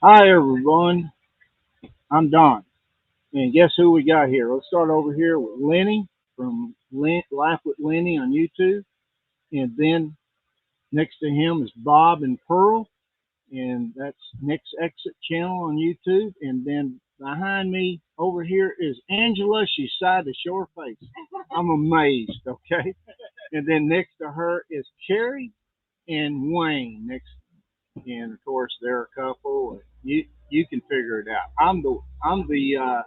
Hi everyone, I'm Don, and guess who we got here? Let's start over here with Lennie from Life with Lennie on YouTube, and then next to him is Bob and Pearl, and that's Nick's Exit channel on YouTube, and then behind me over here is Angela. She's side to shore face. I'm amazed, okay? And then next to her is Carrie and Wayne next, and of course they're a couple. You can figure it out. I'm the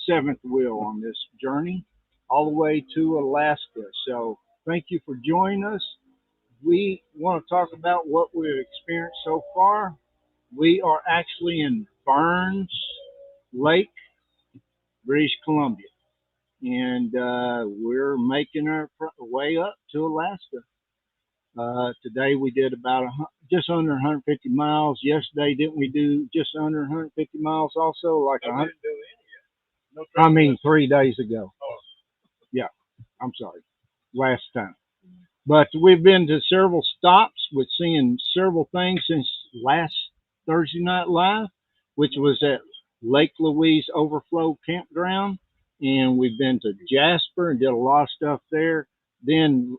seventh wheel on this journey, all the way to Alaska. So thank you for joining us. We want to talk about what we've experienced so far. We are actually in Burns Lake, British Columbia, and we're making our way up to Alaska. Today we did about just under 150 miles. Yesterday, didn't we do just under 150 miles also? Like No, 100? no I mean, 3 days ago. Oh. Yeah, I'm sorry, last time. But we've been to several stops. We're seeing several things since last Thursday Night Live, which was at Lake Louise Overflow Campground. And we've been to Jasper and did a lot of stuff there. Then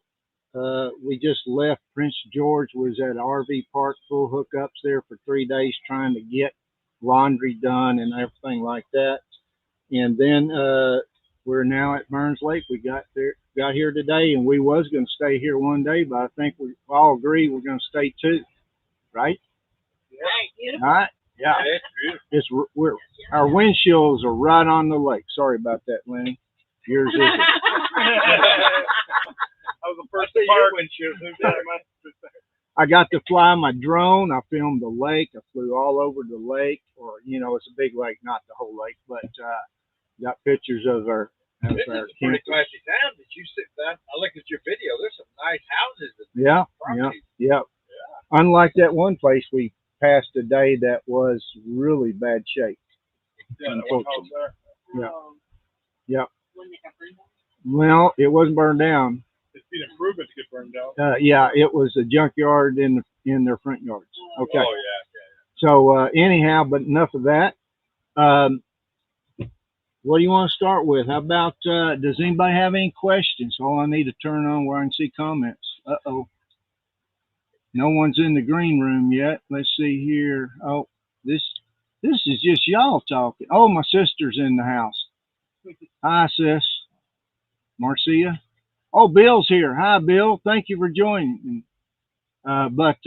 we just left Prince George, was at RV park, full hookups there for 3 days trying to get laundry done and everything like that. And then we're now at Burns Lake. We got here today, and we was going to stay here one day, but I think we all agree we're going to stay two, right? Yeah. All right. Yeah. It's beautiful. Our windshields are right on the lake. Sorry about that, Lennie. Yours isn't. I was the first to park windshield. I got to fly my drone. I filmed the lake. I flew all over the lake, or it's a big lake, not the whole lake, but got pictures of our. This is a pretty classy town. Did you sit down? I looked at your video. There's some nice houses. Yeah. Unlike that one place we passed today that was really bad shape. Yeah. Yeah. Well, it wasn't burned down. It's been improvement to get burned down. Yeah, it was a junkyard in their front yards. Okay. Oh yeah. So anyhow, but enough of that. What do you want to start with? How about, does anybody have any questions? All I need to turn on where I can see comments. Uh-oh. No one's in the green room yet. Let's see here. Oh, this is just y'all talking. Oh, my sister's in the house. Hi, sis. Marcia. Oh, Bill's here. Hi, Bill. Thank you for joining. But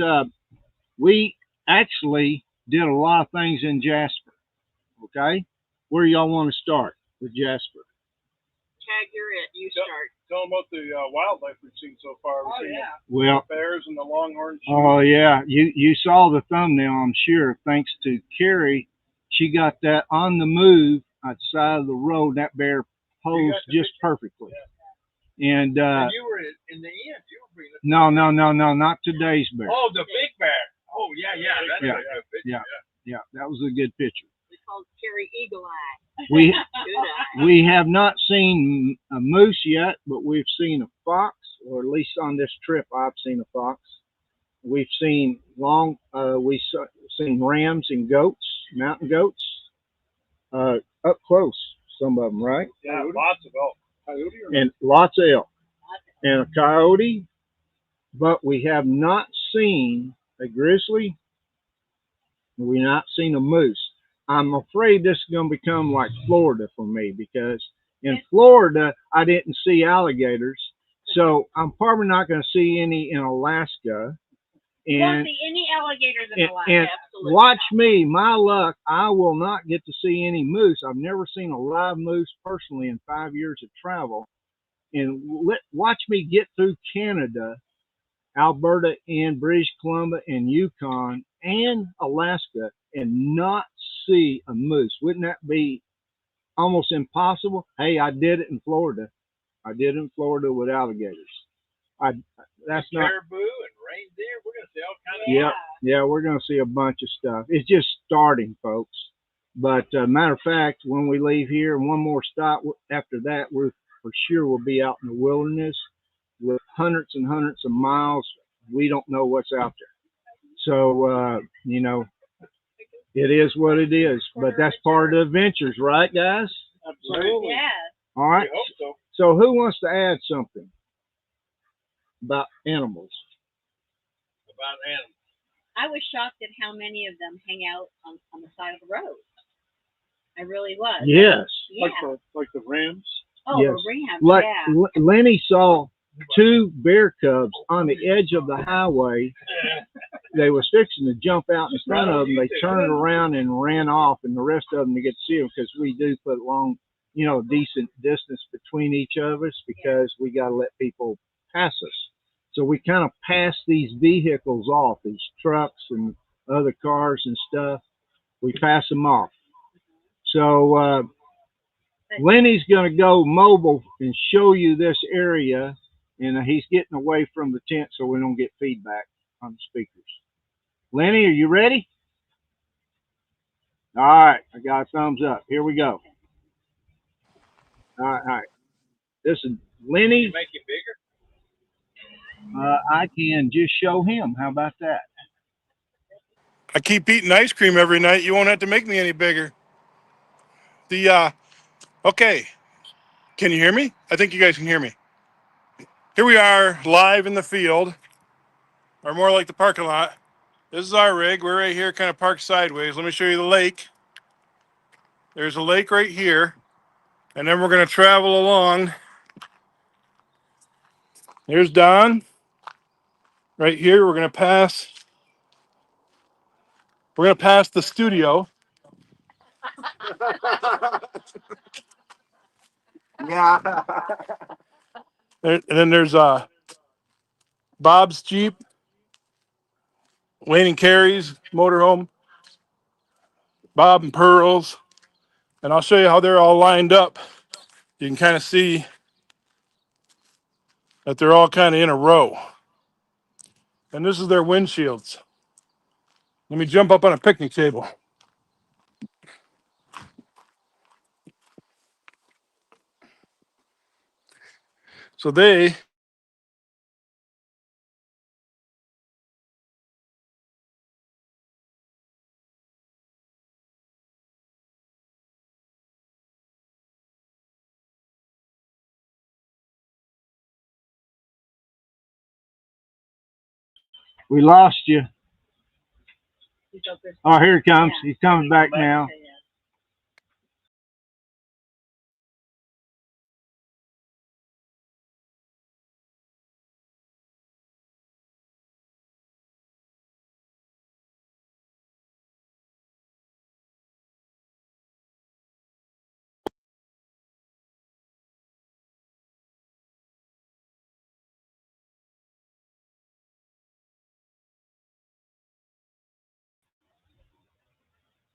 we actually did a lot of things in Jasper. Okay? Where y'all want to start with Jasper? Tag, you're it. You start. Tell them about the wildlife we've seen so far. We've seen Well, the bears and the longhorns. Oh yeah, you saw the thumbnail, I'm sure. Thanks to Carrie, she got that on the move at the side of the road. That bear posed just perfectly. Yeah. And you were in the end. You were bringing no, not today's bear. Oh, the big bear. Oh yeah. That's a good picture. Yeah, that was a good picture. We called Carrie Eagle Eye. We have not seen a moose yet, but we've seen a fox, or at least on this trip, I've seen a fox. We've seen seen rams and goats, mountain goats, up close. Some of them, right? Yeah, lots of elk. And lots of elk and a coyote, but we have not seen a grizzly. We've not seen a moose. I'm afraid this is going to become like Florida for me, because in Florida, I didn't see alligators. So I'm probably not going to see any in Alaska. You won't see any alligators in Alaska. And absolutely watch not. me, my luck, I will not get to see any moose. I've never seen a live moose personally in 5 years of travel. And watch me get through Canada, Alberta, and British Columbia, and Yukon, and Alaska, and not see a moose. Wouldn't that be almost impossible? Hey, I did it in Florida. I did it in Florida with alligators. That's not caribou and reindeer. We're gonna see all kinds of. Yeah, we're gonna see a bunch of stuff. It's just starting, folks. But matter of fact, when we leave here, and one more stop after that, we're for sure we'll be out in the wilderness with hundreds and hundreds of miles. We don't know what's out there. So It is what it is, but that's part of the adventures, right, guys? Absolutely. Yeah. All right. We hope so. So who wants to add something about animals? About animals. I was shocked at how many of them hang out on the side of the road. I really was. Yes. Yeah. Like the Rams. Oh, Yes. the ram. Like Yeah. Lennie saw 2 bear cubs on the edge of the highway. They were fixing to jump out in front of them. They turned around and ran off, and the rest of them to get to see them, because we do put long, decent distance between each of us, because we got to let people pass us. So we kind of pass these vehicles off, these trucks and other cars and stuff. We pass them off. So Lennie's going to go mobile and show you this area, and he's getting away from the tent so we don't get feedback on the speakers. Lennie, are you ready? All right, I got a thumbs up. Here we go. All right. This is Lennie. You make it bigger? I can just show him. How about that? I keep eating ice cream every night. You won't have to make me any bigger. Okay. Can you hear me? I think you guys can hear me. Here we are live in the field, or more like the parking lot. This is our rig. We're right here, kind of parked sideways. Let me show you the lake. There's a lake right here. And then we're going to travel along. There's Don. Right here, we're going to pass the studio. Yeah. And then there's Bob's Jeep, Wayne and Carrie's motorhome, Bob and Pearl's, and I'll show you how they're all lined up. You can kind of see that they're all kind of in a row. And this is their windshields. Let me jump up on a picnic table. So We lost you. Oh, here he comes. He's coming back now.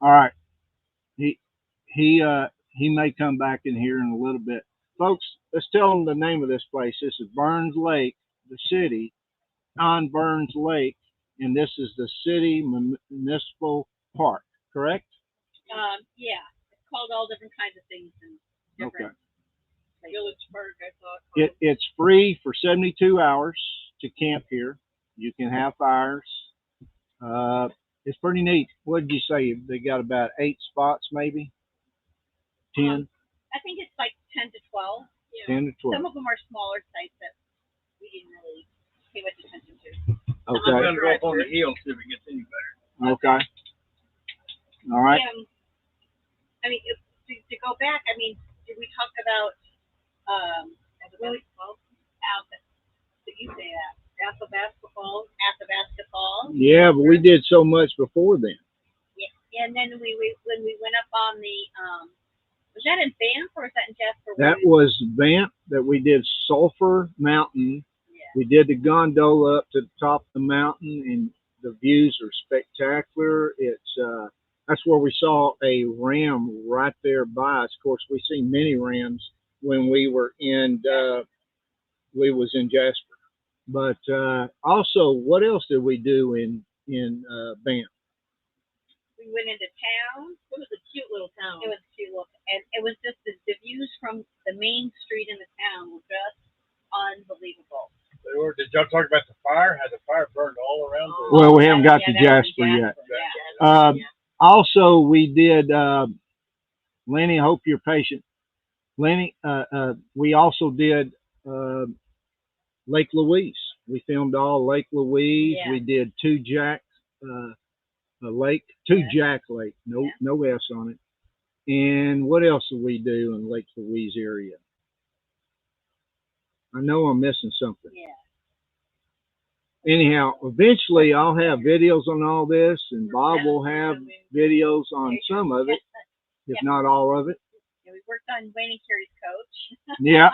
All right. He may come back in here in a little bit. Folks, let's tell them the name of this place. This is Burns Lake, the city, on Burns Lake, and this is the city municipal park, correct? Yeah. It's called all different kinds of things and different. Okay. Village Park, I thought. It's free for 72 hours to camp here. You can have fires. It's pretty neat. What did you say? They got about 8 spots, maybe? 10? I think it's like 10 to 12. Yeah. 10 to 12. Some of them are smaller sites that we didn't really pay much attention to. I'm going to go up on the hill see if it gets any better. Okay. All right. I mean, to go back, I mean, did we talk about did you say that? Athabasca Falls? Yeah, but we did so much before then. Yeah, and then when we went up on the was that in Banff or was that in Jasper? That was Banff that we did Sulphur Mountain. Yeah. We did the gondola up to the top of the mountain, and the views are spectacular. It's that's where we saw a ram right there by us. Of course, we seen many rams when we were in Jasper. But also, what else did we do in Banff? We went into town. It was a cute little town. It was cute little, and it was just the views from the main street in the town were just unbelievable. Did y'all talk about the fire? Had the fire burned all around? Well, we haven't got to Jasper yet. Also, we did, Lenny, I hope you're patient. Lenny, we also did Lake Louise. We filmed all Lake Louise. Yeah. We did two Jack Lake, two Jack Lake, no S on it. And what else did we do in Lake Louise area? I know I'm missing something. Yeah. Anyhow, eventually I'll have videos on all this, and Bob will have videos on some of it, if not all of it. Yeah, we worked on Lennie Carey's coach. Yeah,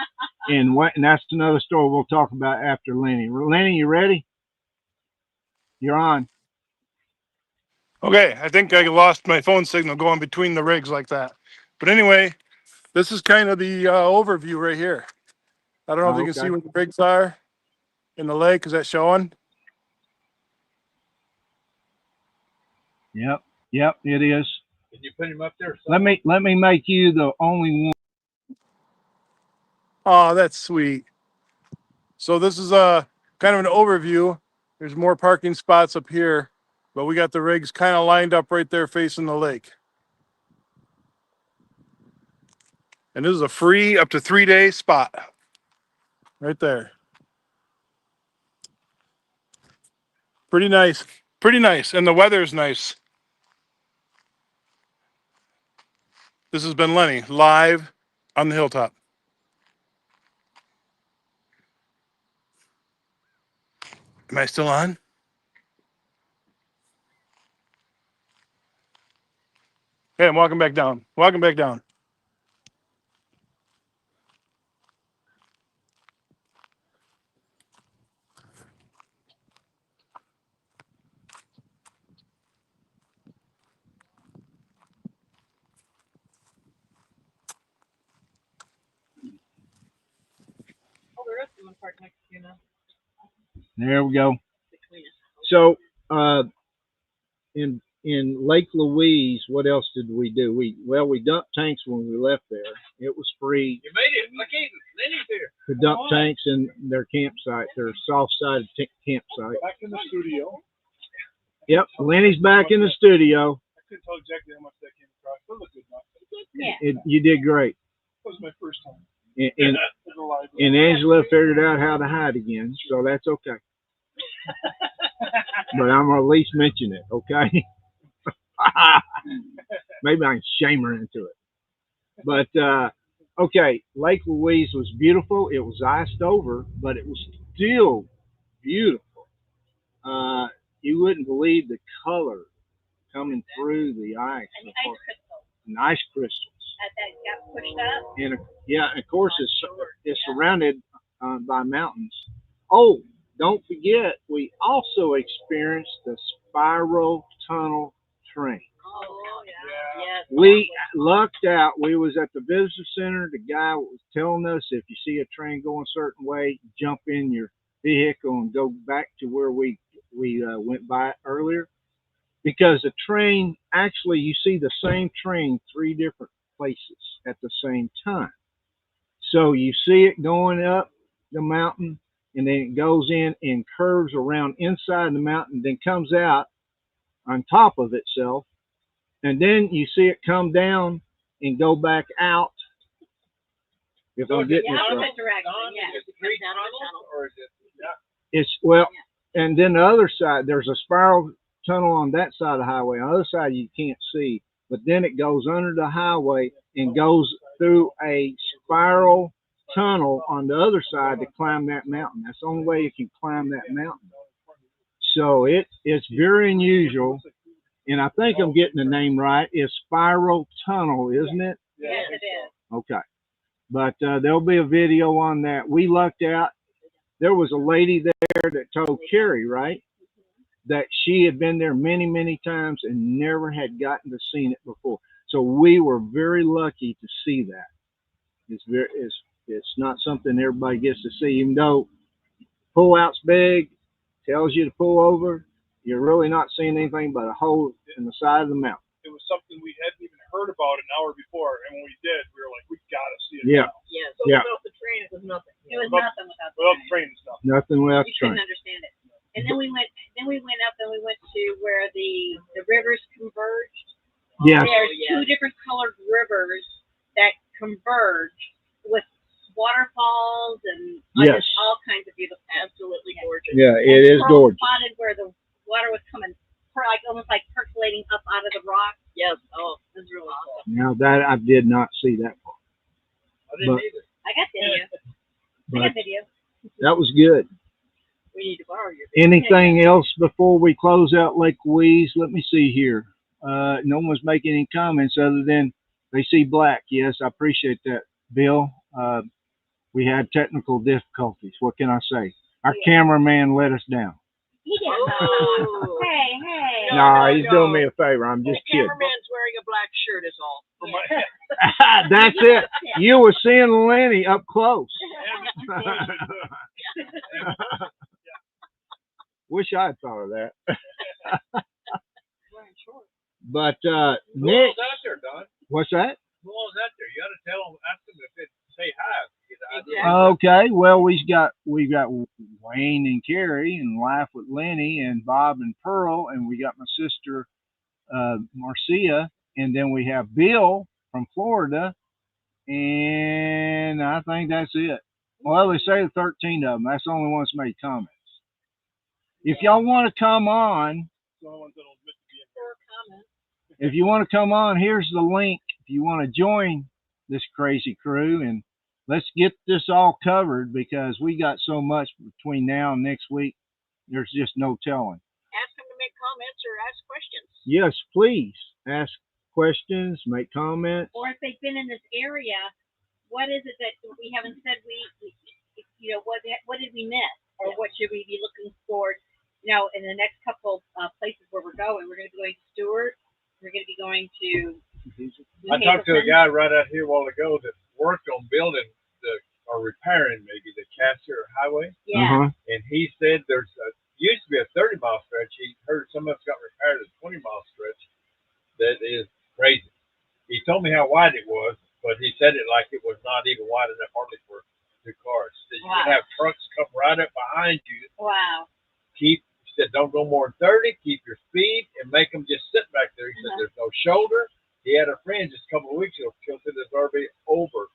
and that's another story we'll talk about after Lenny. Lenny, you ready? You're on. Okay, I think I lost my phone signal going between the rigs like that. But anyway, this is kind of the overview right here. I don't know if you can see where the rigs are in the lake. Is that showing? Yep, it is. Can you put him up there? Let me make you the only one. Oh, that's sweet. So this is a kind of an overview. There's more parking spots up here, but we got the rigs kind of lined up right there facing the lake. And this is a free up to 3-day spot right there. Pretty nice. Pretty nice. And the weather is nice. This has been Lenny live on the hilltop. Am I still on? Hey, I'm walking back down. Walking back down. Oh, there is someone parked next to you now. There we go. So, in Lake Louise, what else did we do? We dumped tanks when we left there. It was free You made it. Look, Lenny's here. to dump tanks in their campsite, their soft-sided campsite. Back in the studio. Yep, Lenny's back in the studio. I couldn't tell exactly how much that came across. It looked good enough. Yeah. You did great. That was my first time. And Angela figured out how to hide again, so that's okay. But I'm gonna at least mention it, okay? Maybe I can shame her into it. But okay, Lake Louise was beautiful. It was iced over, but it was still beautiful. You wouldn't believe the color coming through the ice. And ice crystals. And ice crystals. That got pushed up. And yeah, and of course it's surrounded by mountains. Oh, don't forget, we also experienced the spiral tunnel train. Oh, yeah. Yes. We lucked out. We was at the visitor center. The guy was telling us if you see a train going a certain way, jump in your vehicle and go back to where we went by it earlier. Because the train, actually, you see the same train 3 different places at the same time. So you see it going up the mountain, and then it goes in and curves around inside the mountain, then comes out on top of itself. And then you see it come down and go back out. If I'm getting this right. It's, well, and then the other side, there's a spiral tunnel on that side of the highway. On the other side, you can't see. But then it goes under the highway and goes through a spiral tunnel on the other side to climb that mountain. That's the only way you can climb that mountain. So it's very unusual. And I think I'm getting the name right. It's Spiral Tunnel, isn't it? Yes, it is. Okay. But there'll be a video on that. We lucked out. There was a lady there that told Carrie, right, that she had been there many, many times and never had gotten to see it before. So we were very lucky to see that. It's not something everybody gets to see, even though pull out's big, tells you to pull over. You're really not seeing anything but a hole in the side of the mountain. It was something we hadn't even heard about an hour before, and when we did, we were like, we got to see it. Yeah. Now. Yeah. So yeah. Without the train, it was nothing. It was nothing without the Without the train train. and stuff. Nothing without the You train. couldn't understand it. And then we went up and we went to where the rivers converged, Yes. There's two different colored rivers that converge with waterfalls and Yes. all kinds of beautiful, absolutely gorgeous. Yeah, And it is pearl gorgeous. spotted where the water was coming, like almost like percolating up out of the rock. Yes. Oh, it was really awesome. Now that I did not see that part. I didn't But- either. I got video. I But got video. that was good. We need to borrow your video. Anything else before we close out Lake Louise? Let me see here. No one's making any comments other than they see black. Yes, I appreciate that, Bill. We had technical difficulties. What can I say? Our cameraman let us down. He did. Oh. Hey. No, he's doing me a favor. I'm just kidding. Cameraman's wearing a black shirt is all. That's it. You were seeing Lennie up close. Wish I had thought of that. But Who Nick, all's out there, Don? what's that? Who all's out there? You got to tell them, ask them if they say hi. Get an idea. Okay, well we've got Wayne and Carrie and Laugh with Lennie and Bob and Pearl, and we got my sister Marcia, and then we have Bill from Florida, and I think that's it. Well, they say 13 of them. That's the only ones that made comments. If y'all want to come on, if you want to come on, here's the link. If you want to join this crazy crew, and let's get this all covered because we got so much between now and next week. There's just no telling. Ask them to make comments or ask questions. Yes, please ask questions, make comments. Or if they've been in this area, what is it that we haven't said what did we miss? Or what should we be looking for? In the next couple places where we're going. We're going to be going to Stewart. We're going to be going to I talked to a guy right out here a while ago that worked on building or repairing maybe the Cassier Highway. Yeah. And he said used to be a 30-mile stretch. He heard some of it's got repaired as a 20-mile stretch. That is crazy. He told me how wide it was, but he said it like it was not even wide enough hardly for two cars. He said you could have trucks come right up behind you. Wow. He said don't go more than 30. Keep your speed and make them just sit back there. He said there's no shoulder. He had a friend just a couple of weeks ago tilted his RV over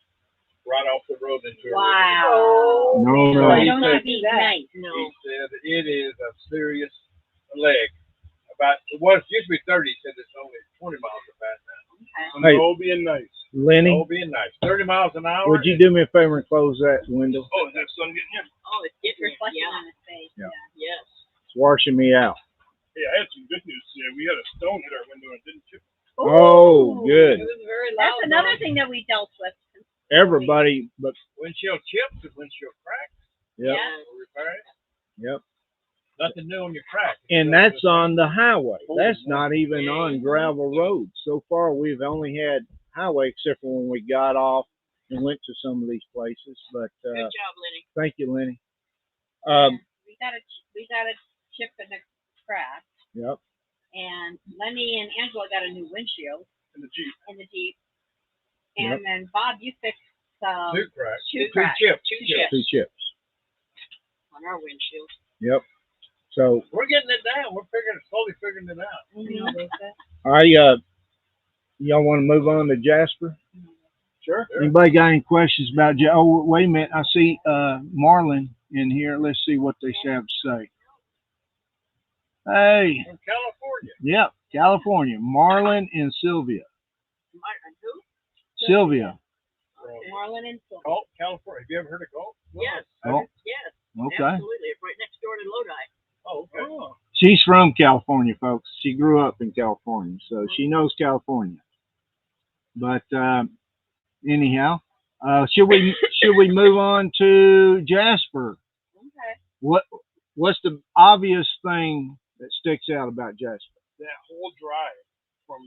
right off the road into a river. Wow. No, no. You don't have to be nice. No. He said it is a serious leg. It used to be 30. He said it's only 20 miles a pass now. Hey, No being nice. Lennie, No being nice. 30 miles an hour. would you do me a favor and close that window? Oh, is that sun getting in? Oh, it's reflecting on his face. Yeah. Yes. It's washing me out. Yeah, I had some good news today. We had a stone hit our window and it didn't chip. Oh, good. It was very loud. That's another thing that we dealt with. Everybody, but Windshield chips and windshield cracks. yep, We'll repair it. yep. Nothing new on your crack. And that's on the highway. That's not even on gravel roads. So far, we've only had highway, except for when we got off and went to some of these places. But Good job, Lennie. thank you, Lennie. We got a chip in the crack, Yep. and Lennie and Angela got a new windshield In the Jeep. And Yep. then Bob, you fixed Two cracks. two chips. Two chips Two chips. on our windshield. Yep. So We're getting it down. We're slowly figuring it out. y'all want to move on to Jasper? Sure. Anybody got any questions about Oh, wait a minute. I see Marlon in here. Let's see what they have to say. Hey. From California. Yep. California. Marlon and Sylvia. Who? Sylvia. Marlon and Sylvia. Galt, California. Have you ever heard of Galt? Yes. Oh. Yes. Okay. Absolutely. It's right next door to Lodi. Oh, okay. Oh. She's from California, folks. She grew up in California, so she knows California. But anyhow, should we move on to Jasper? Okay. What's the obvious thing that sticks out about Jasper? That whole drive from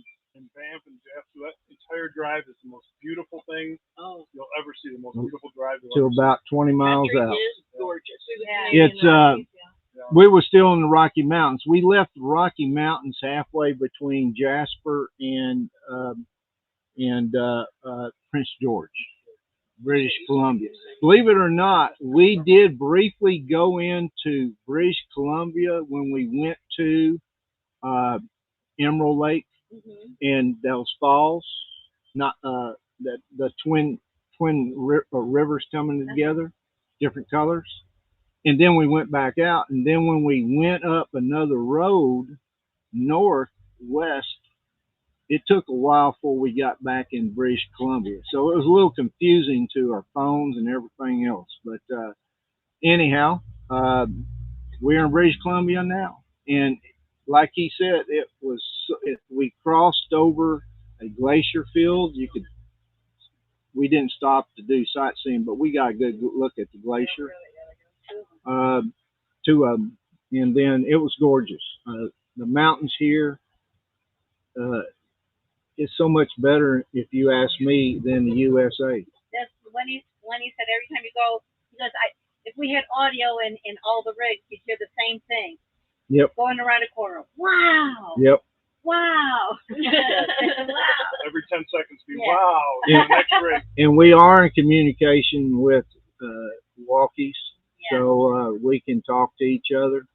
Banff and Jasper, that entire drive is the most beautiful thing you'll ever see. The most beautiful drive To about 20 miles out. Is gorgeous. It's we were still in the Rocky Mountains. We left the Rocky Mountains halfway between Jasper and Prince George, British Columbia. Believe it or not, we did briefly go into British Columbia when we went to Emerald Lake. and those falls, not the twin rivers coming together, different colors. And then we went back out, and then when we went up another road northwest, it took a while before we got back in British Columbia. So it was a little confusing to our phones and everything else. But anyhow, we're in British Columbia now, and like he said, we crossed over a glacier field. We didn't stop to do sightseeing, but we got a good look at the glacier. Two of them, and then it was gorgeous. The mountains here is so much better, if you ask me, than the USA. That's Lennie said every time you go, he goes, if we had audio in all the rigs, you'd hear the same thing. Yep. Going around a corner. Wow. Yep. Wow. Wow. Every 10 seconds, Yeah. wow. Yeah. The next rig. And we are in communication with walkies, Yeah. so we can talk to each other.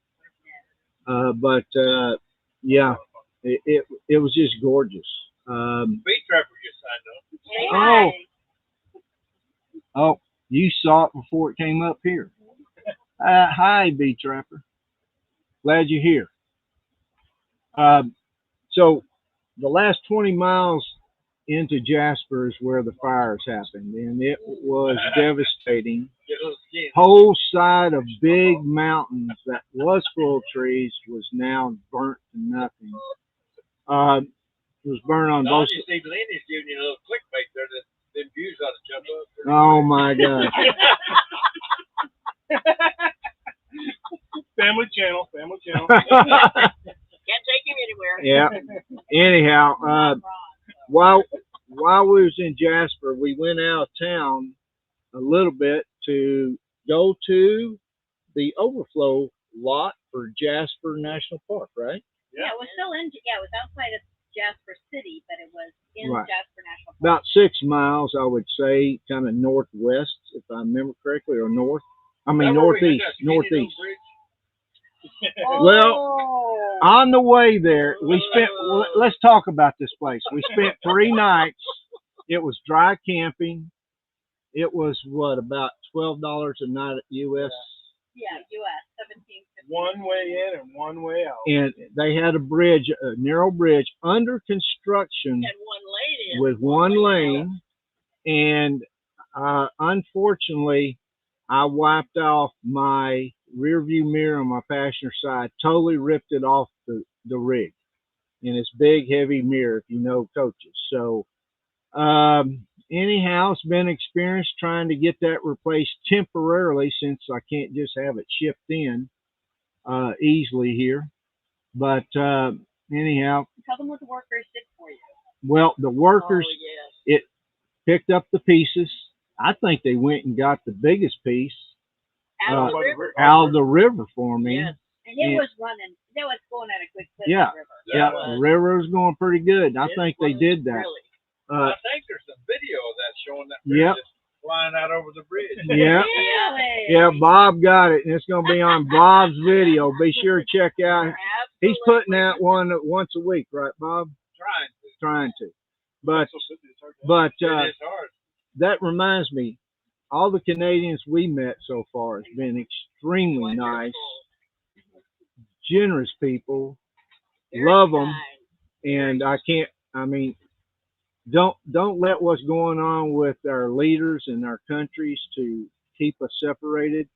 But yeah, it was just gorgeous. Speed Trapper just signed up. Hey, Oh. hi. Oh, you saw it before it came up here. Hi, Bee Trapper. Glad you're here. So the last 20 miles into Jasper is where the fires happened, and it was devastating. Get a little skin. Whole side of big mountains that was full of trees was now burnt to nothing. It was burned on Now both. you see Lennie's giving you a little clickbait there that them views ought to jump up. Oh my God! Family channel. Can't take him anywhere. Yeah. Anyhow, while we was in Jasper, we went out of town a little bit to go to the overflow lot for Jasper National Park, right? Yeah, it was still it was outside of Jasper City, but it was in Right. Jasper National Park. About 6 miles, I would say, kind of northwest, if I remember correctly, or north. I mean northeast. Well, on the way there, we spent. Let's talk about this place. We spent 3 nights. It was dry camping. It was what, about $12 a night at US. Yeah, US 17. One way in and one way out. And they had a bridge, a narrow bridge under construction Had one lane in. with one lane. And unfortunately, I wiped off my rear view mirror on my passenger side, totally ripped it off the rig. And it's big, heavy mirror, if you know coaches. So anyhow, it's been an experience trying to get that replaced temporarily, since I can't just have it shipped in easily here. But anyhow, Tell them what the workers did for you. well, the workers, yes. it picked up the pieces. I think they went and got the biggest piece Out of the river. out of the river for me. Yes. And it was running. It was going at a good clip. Yeah. The river. Yeah, the river was going pretty good. I think they did that. Really. I think there's some video of that showing that Yep. just flying out over the bridge. Yeah. Really? Yeah, Bob got it, and it's going to be on Bob's video. Be sure to check out. He's putting out one once a week, right, Bob? Trying to. But It is hard. that reminds me, all the Canadians we met so far has been extremely nice, generous people. Love them, and don't let what's going on with our leaders and our countries to keep us separated.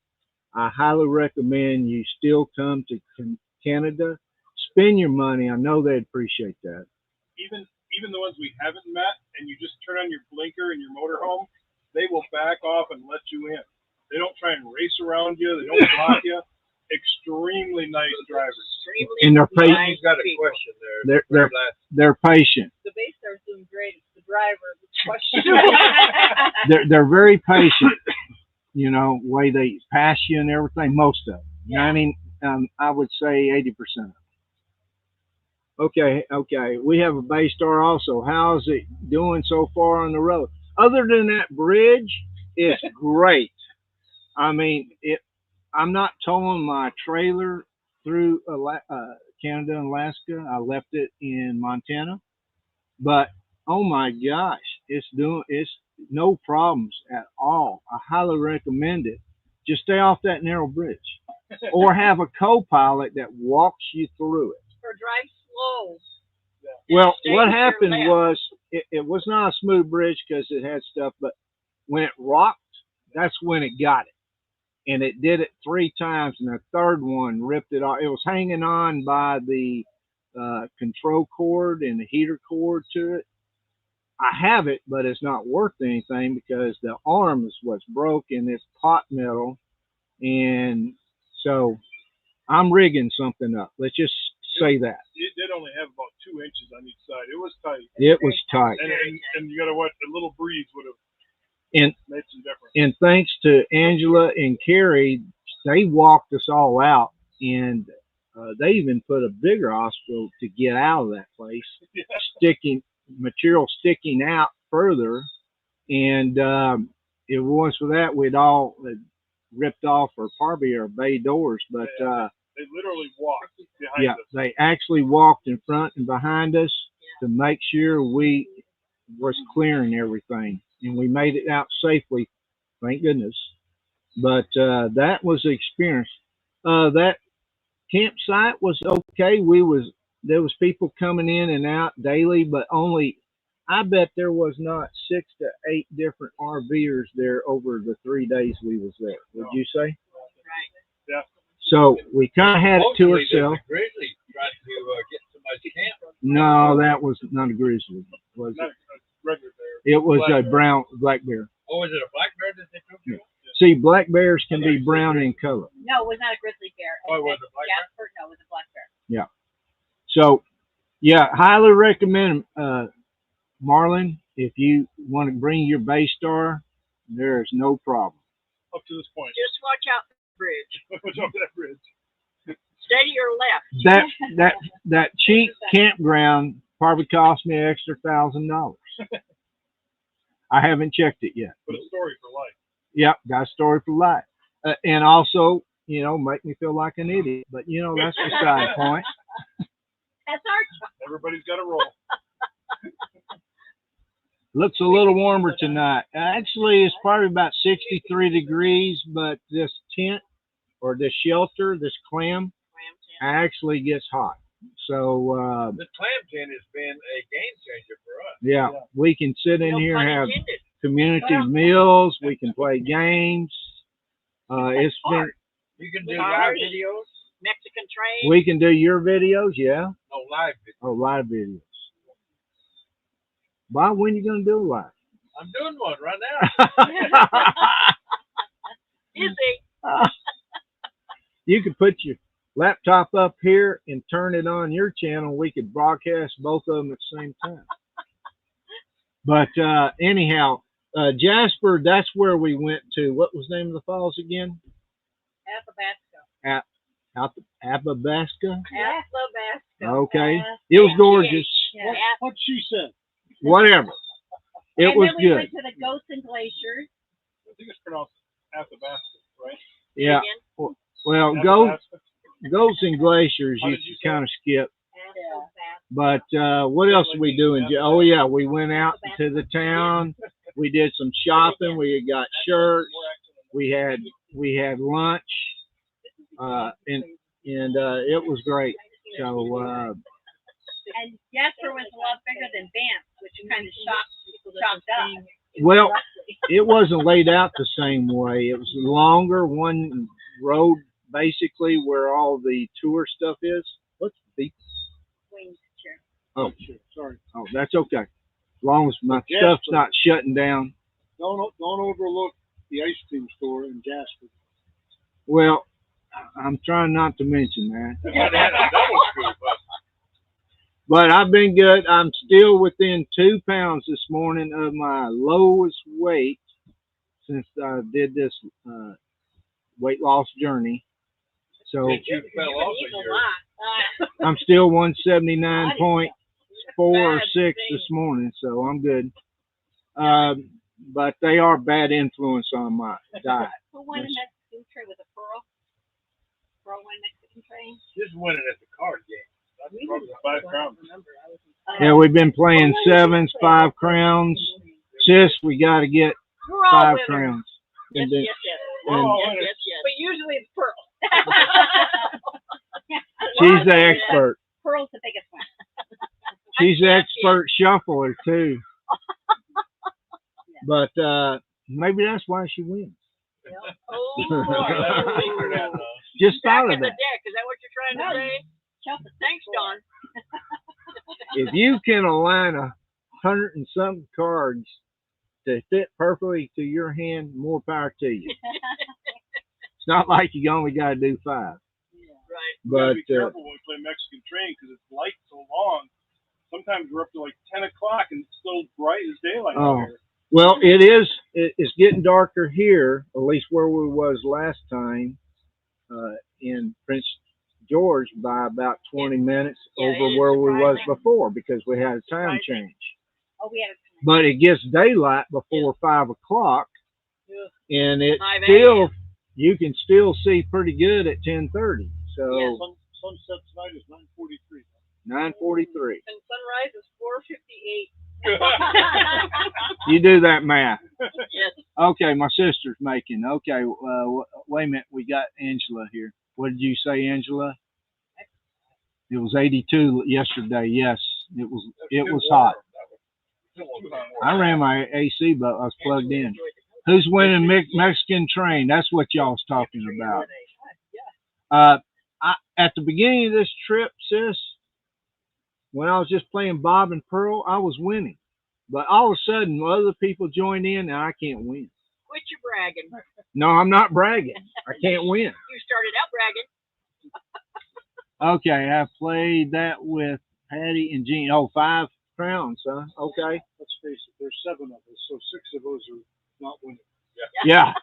I highly recommend you still come to Canada. Spend your money. I know they'd appreciate that. Even the ones we haven't met, and you just turn on your blinker in your motorhome, they will back off and let you in. They don't try and race around you. They don't block you. Extremely nice drivers. And they're patient. He's got a question there. They're patient. The base star's doing great. It's the driver. Question. They're very patient. You know, way they pass you and everything. Most of them. Yeah. I would say 80% of them. Okay. We have a Bay Star also. How's it doing so far on the road? Other than that bridge, it's great. I mean, I'm not towing my trailer through Canada and Alaska. I left it in Montana. But oh my gosh, it's no problems at all. I highly recommend it. Just stay off that narrow bridge, or have a co-pilot that walks you through it. Or drive slow. Well, Stay what to your happened left. was it was not a smooth bridge because it had stuff, but when it rocked, that's when it got it. And it did it 3 times, and the third one ripped it off. It was hanging on by the control cord and the heater cord to it. I have it, but it's not worth anything because the arm is what's broke and it's pot metal. And so I'm rigging something up. Let's just say that. It did only have about 2 inches on each side. It was tight. It was tight. And you got to watch, a little breeze would have And made some difference. and thanks to Angela and Carrie, they walked us all out, and they even put a bigger hospital to get out of that place, material sticking out further. And if it was for that, we'd all ripped off or probably our bay doors. But They literally walked behind yeah, us. they actually walked in front and behind us to make sure we was clearing everything, and we made it out safely, thank goodness. But that was the experience. That campsite was okay. There was people coming in and out daily, but only I bet there was not 6 to 8 different RVers there over the 3 days we was there. Would you say? Right. Yeah. So we kind of had it to Mostly ourselves. the grizzly tried to get somebody to camp. No, that was not a grizzly. Was Not it? a regular bear. It was Black a bear. brown black bear. Oh, is it a black bear that they took you? See, black bears can be brown in color. No, it was not a grizzly bear. Oh, it was a black bear? Jasper, no, it was a black bear. Yeah. So, yeah, highly recommend Marlin. If you want to bring your Bay Star, there is no problem. Up to this point. Just watch out for the bridge. Watch out for that bridge. Stay to your left. That cheap campground probably cost me an extra $1,000. I haven't checked it yet. But a story for life. Yep, got a story for life. And also, make me feel like an idiot. But that's beside the point. That's our choice. Everybody's got a roll. Looks a little warmer tonight. Actually, it's probably about 63 degrees, but this tent or this shelter, this clam, actually gets hot. So, The clam tent has been a game changer for us. yeah, we can sit in No here pun and have intended. community meals. We can play games. It's been. You can do Party. live videos. Mexican train. We can do your videos, yeah. No, live videos. Oh, live videos. Bob, when you gonna do a live? I'm doing one right now. Busy. You could put your laptop up here and turn it on your channel. We could broadcast both of them at the same time. But anyhow, Jasper, that's where we went to. What was the name of the falls again? Athabasca. Athabasca. Athabasca. Okay, it was gorgeous. Yeah. What she said. Whatever. It And was then we good. went to the Ghosts and Glaciers. I think it's pronounced Athabasca, right? Yeah. Again. Well, Athabasca. Ghosts and Glaciers, How you did you can kind of skip. Athabasca. But what else did we do? Oh yeah, we went out to the town. We did some shopping. We got shirts. We had lunch, and it was great. So And Jasper was a lot bigger than Banff, which kind of shocked us. well, it wasn't laid out the same way. It was longer, one road basically where all the tour stuff is. What's the beep? Wayne's chair. Oh, Sure, sorry. oh, that's okay. As long as my stuff's not shutting down. Don't overlook the ice cream store in Jasper. Well, I'm trying not to mention that. They had a double scoop. But I've been good. I'm still within 2 pounds this morning of my lowest weight since I did this weight loss journey. So You fell off of your. I'm still 179.4 or 6 this morning, so I'm good. But they are bad influence on my diet. Who won the Mexican train with a pearl? Pearl won Mexican train. Just winning at the card game. 5 crowns. Yeah, we've been playing sevens, 5 crowns. Sis, we got to get We're all 5 winners. crowns. Yes, And then, yes, yes. and Yes, yes. But usually it's Pearl. she's the expert. Pearl's the biggest one. She's the expert shuffler too. But maybe that's why she wins. Oh, Just thought back of in the that. deck. Is that what you're trying to say? Thanks, Don. If you can align 100 and some cards to fit perfectly to your hand, more power to you. It's not like you only got to do 5. Right. You gotta But be careful when we play Mexican Train because it's light so long. Sometimes we're up to like 10 o'clock and it's still bright as daylight out here. well, it's getting darker here, at least where we was last time in Prince George by about 20 minutes over where we was before because we had a time change. Oh, we had a But it gets daylight before 5 o'clock, and it 5 still you can still see pretty good at 10:30. So Sunset tonight is 9:43. 9:43. And sunrise is 4:58. You do that math. Yes. Okay, my sister's making. Okay, wait a minute. We got Angela here. What did you say, Angela? It was 82 yesterday. Yes, it was. It was hot. I ran my AC, but I was plugged in. Who's winning Mexican Train? That's what y'all's talking about. At the beginning of this trip, sis, when I was just playing Bob and Pearl, I was winning. But all of a sudden, other people joined in, and I can't win. Quit your bragging. No, I'm not bragging. I can't win. You started out bragging. Okay, I played that with Patty and Jean. Oh, 5 crowns, huh? Okay. Let's face it, there's 7 of us, so 6 of those are not winning. Yeah.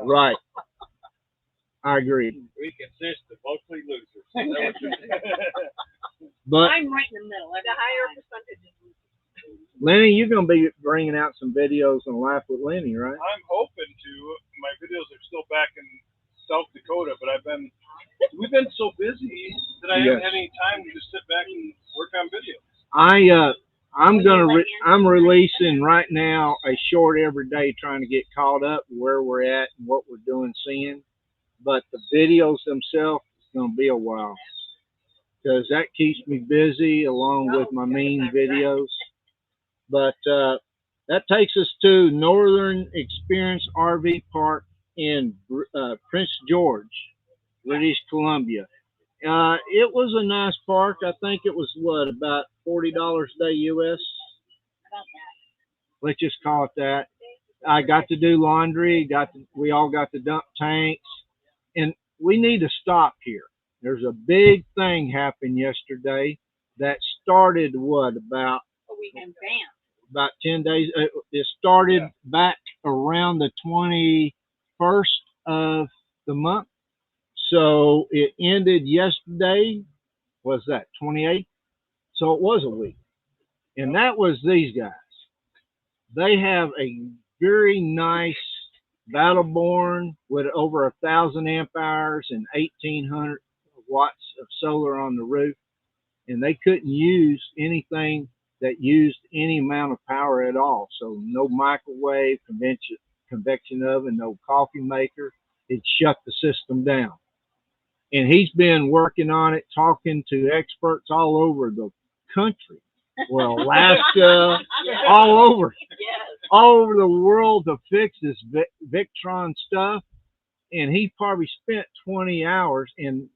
Right. I agree. We consist of mostly losers. But I'm right in the middle. The higher percentage. Lennie, you're going to be bringing out some videos on Life with Lennie, right? I'm hoping to. My videos are still back in South Dakota, but we've been so busy that I haven't had any time to just sit back and work on videos. I'm releasing right now a short every day, trying to get caught up where we're at and what we're doing, seeing. But the videos themselves is going to be a while because that keeps me busy along with my main videos. But that takes us to Northern Experience RV Park in Prince George, British Columbia. It was a nice park. I think it was about $40 a day US. Let's just call it that. I got to do laundry. We all got to dump tanks, and we need to stop here. There's a big thing happened yesterday that started about A week in advance. about 10 days. It started back around the 21st of the month. So it ended yesterday. Was that 28th? So it was a week. And that was these guys. They have a very nice Battleborn with over 1,000 amp hours and 1,800 watts of solar on the roof. And they couldn't use anything that used any amount of power at all. So no microwave, convection oven, no coffee maker. It shut the system down. And he's been working on it, talking to experts all over the country. Well, Alaska, all over the world to fix this Victron stuff. And he probably spent 20 hours, and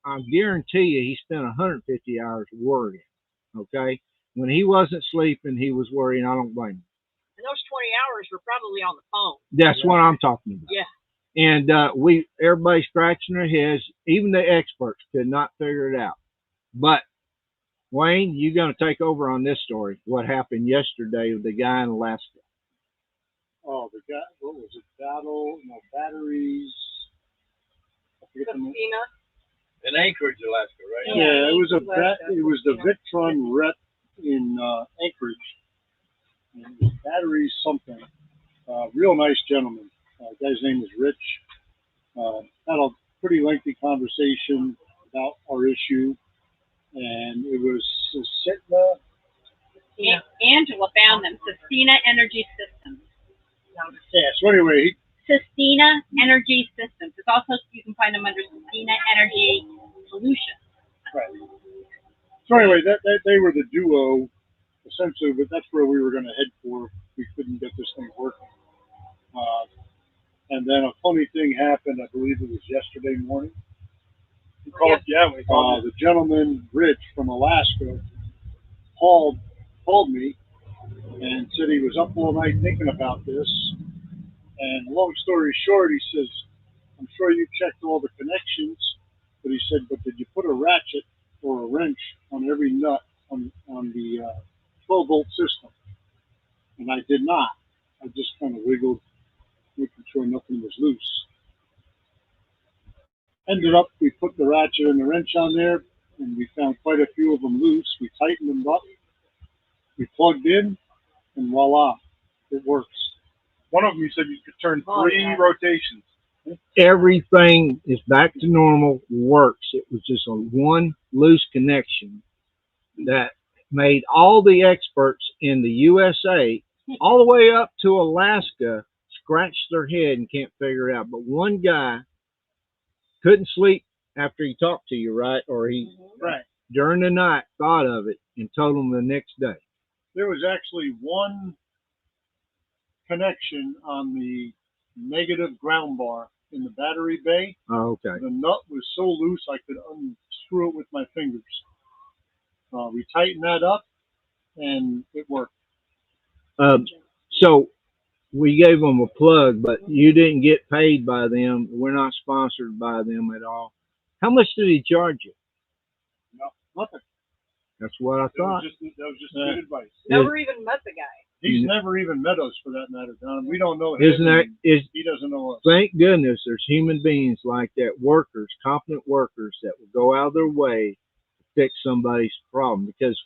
I guarantee you he spent 150 hours worrying, okay? When he wasn't sleeping, he was worrying. I don't blame him. And those 20 hours were probably on the phone. That's what I'm talking about. Yeah. And everybody scratching their heads. Even the experts could not figure it out. But Wayne, you're going to take over on this story. What happened yesterday with the guy in Alaska? Oh, the guy. What was it? Batteries. I forget the name. In Anchorage, Alaska, right? Yeah, it was the Victron rep in Anchorage. And it was batteries something. Real nice gentleman. Guy's name is Rich. Had a pretty lengthy conversation about our issue. and it was Sitna. Angela found them. Sistina Energy Systems. Yeah. So anyway, Sistina Energy Systems. It's also, you can find them under Sistina Energy Solutions. right. So anyway, that they were the duo essentially, but that's where we were going to head for. If we couldn't get this thing working. And then a funny thing happened. I believe it was yesterday morning. We called, yeah, we called The gentleman, Rich from Alaska, called me and said he was up all night thinking about this. And long story short, he says, I'm sure you checked all the connections, but he said, but did you put a ratchet or a wrench on every nut on the 12-volt system? And I did not. I just kind of wiggled, making sure nothing was loose. Ended up, we put the ratchet and the wrench on there, and we found quite a few of them loose. We tightened them up. We plugged in, and voila, it works. one of them. You said you could turn 3 rotations. Everything is back to normal, works. It was just a one loose connection that made all the experts in the USA, all the way up to Alaska, scratch their head and can't figure it out. But one guy couldn't sleep after he talked to you, right? Or he during the night thought of it and told him the next day. There was actually one connection on the negative ground bar in the battery bay. Oh, okay. The nut was so loose I could unscrew it with my fingers. We tightened that up and it worked. So we gave them a plug, but you didn't get paid by them. We're not sponsored by them at all. How much did he charge you? No, nothing. That's what I thought. That was just good advice. Never even met the guy. He's never even met us, for that matter, Don. We don't know him. He doesn't know us. Thank goodness there's human beings like that, workers, competent workers that will go out of their way to fix somebody's problem. Because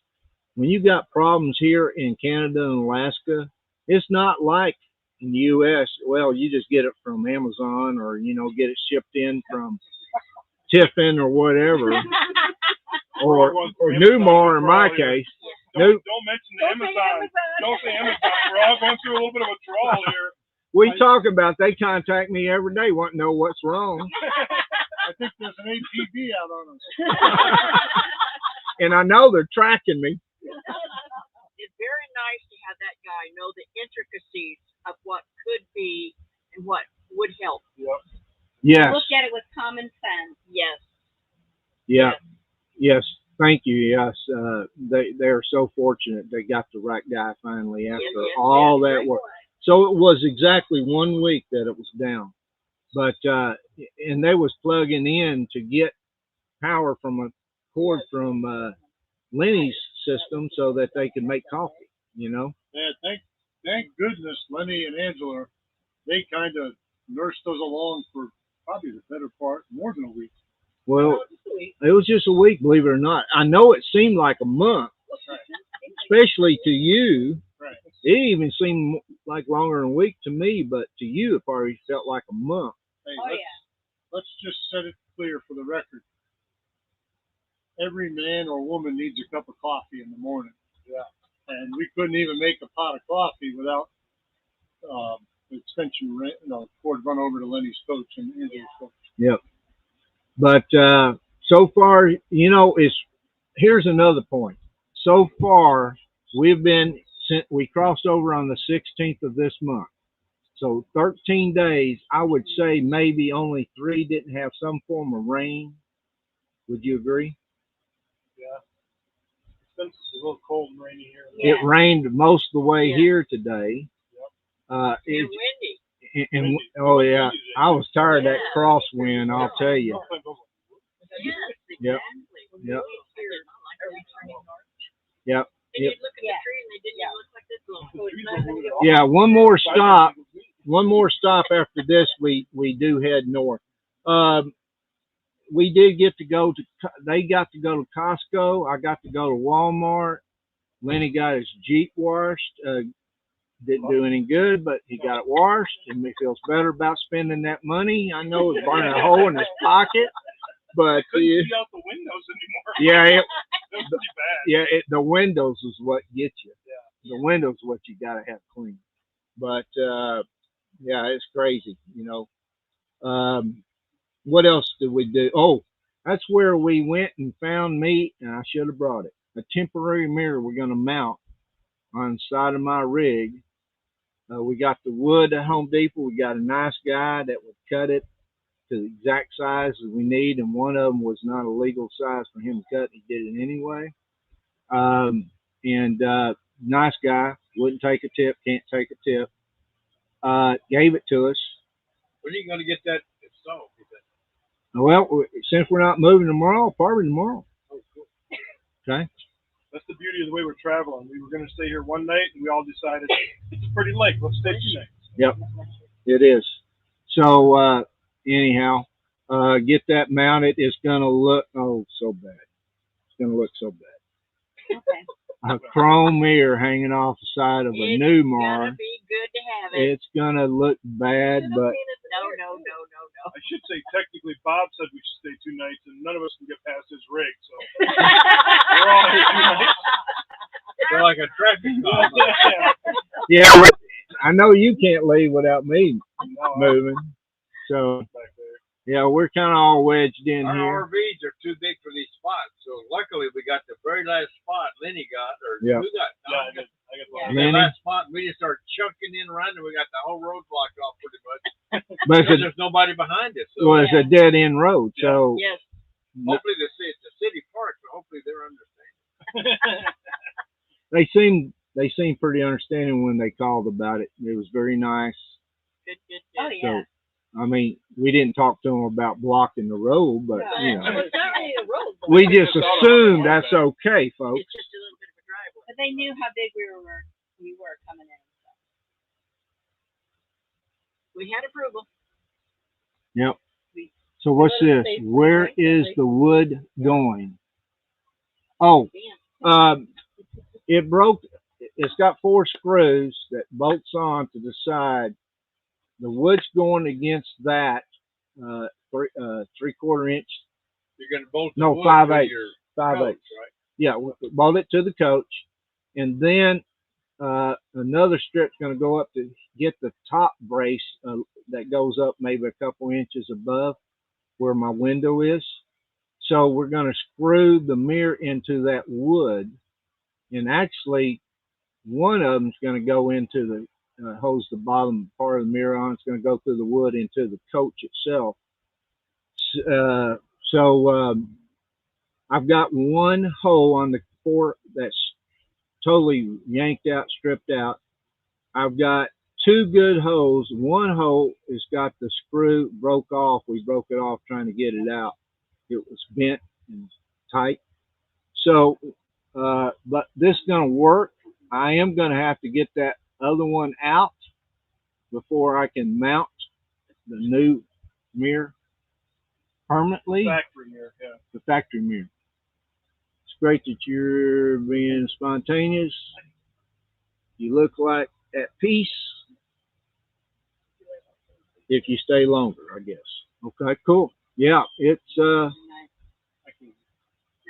when you got problems here in Canada and Alaska, it's not like in the U.S., well, you just get it from Amazon or, get it shipped in from Tiffin or whatever. or Newmar in my case. Don't mention the Amazon. Don't say Amazon. We're all going through a little bit of a drawl here. We talk about, they contact me every day wanting to know what's wrong. I think there's an APB out on us. And I know they're tracking me. It's very nice to have that guy know the intricacies of what could be and what would help. Yep. Yes. Look at it with common sense. Yes. Yeah. Yes. Thank you. Yes. They're so fortunate they got the right guy finally after all that work. So it was exactly 1 week that it was down, but and they was plugging in to get power from a cord from Lennie's system so that they could make coffee. Yeah. Thank goodness Lennie and Angela, they kind of nursed us along for probably the better part, more than a week. Well, it was just a week, believe it or not. I know it seemed like a month, especially to you. Right. It even seemed like longer than a week to me, but to you, it probably felt like a month. Hey, let's just set it clear for the record. Every man or woman needs a cup of coffee in the morning. Yeah. And we couldn't even make a pot of coffee without the extension cord run over to Lennie's coach and Angela's coach. Yep. But so far, here's another point. So far, since we crossed over on the 16th of this month. So 13 days, I would say maybe only 3 didn't have some form of rain. Would you agree? Yeah. It's been a little cold and rainy here. Yeah. It rained most of the way here today. Yep. And windy. And oh yeah, I was tired of that crosswind, I'll tell you. Yes, Yep. exactly. Yep. Are we turning north? Yep. And you'd look at the tree and they didn't even look like this long. Yeah, one more stop. One more stop after this, we do head north. We did get to go to, they got to go to Costco. I got to go to Walmart. Lennie got his Jeep washed. Didn't do any good, but he got it washed, and he feels better about spending that money. I know it's burning a hole in his pocket, but couldn't see out the windows anymore. Yeah, pretty bad. Yeah, the windows is what gets you. Yeah. The windows is what you gotta have clean. But yeah, it's crazy. What else did we do? Oh, that's where we went and found me, and I should have brought it. A temporary mirror we're gonna mount on the side of my rig. We got the wood at Home Depot. We got a nice guy that would cut it to the exact size that we need, and one of them was not a legal size for him to cut. He did it anyway. And nice guy, wouldn't take a tip, can't take a tip. Gave it to us. When are you going to get that installed? Well, since we're not moving tomorrow, probably tomorrow. Oh, cool. Okay. That's the beauty of the way we're traveling. We were going to stay here one night, and we all decided it's a pretty lake. Let's stay 2 nights. Yep, it is. So anyhow, get that mounted. It's gonna look so bad. It's gonna look so bad. Okay. A chrome mirror hanging off the side of a new Mar. It's gonna be good to have it. It's gonna look bad, but No. I should say, technically, Bob said we should stay 2 nights, and none of us can get past his rig, so we're all here 2 nights. They're like a traffic stop. yeah, I know you can't leave without me moving. So Back there. yeah, we're kind of all wedged in Our here. RVs are too big for these spots, so luckily we got the very last spot Lennie got, or Yeah. who got? Yeah, I got The Lennie? last spot, we just started chunking in around, and we got the whole road blocked off pretty much. But Because there's nobody behind us. So well, it's a dead end road, so Yes. hopefully they say it's a city park, so hopefully they're understanding. they seemed pretty understanding when they called about it. It was very nice. Good. Oh, yeah. I mean, we didn't talk to them about blocking the road, but you know, It's not really a road. though. we just assumed that's okay, folks. It's just a little bit of a driveway. But they knew how big we were coming in. We had approval. Yep. So what's this? Where is the wood going? Oh, it broke. It's got 4 screws that bolts on to the side. The wood's going against that 3/4 inch. You're going to bolt the No, wood 5/8. to your 5/8. coach, right? Yeah, we bolt it to the coach, and then another strip's going to go up to get the top brace that goes up maybe a couple inches above where my window is. So we're going to screw the mirror into that wood, and actually one of them's going to go into the holds the bottom part of the mirror on. It's going to go through the wood into the coach itself. I've got one hole on the 4 that's totally yanked out, stripped out. I've got 2 good holes. One hole has got the screw broke off. We broke it off trying to get it out. It was bent and tight. So, but this is going to work. I am going to have to get that other one out before I can mount the new mirror permanently. Factory mirror, yeah. The factory mirror. It's great that you're being spontaneous. You look like at peace if you stay longer, I guess. Okay, cool. Yeah, it's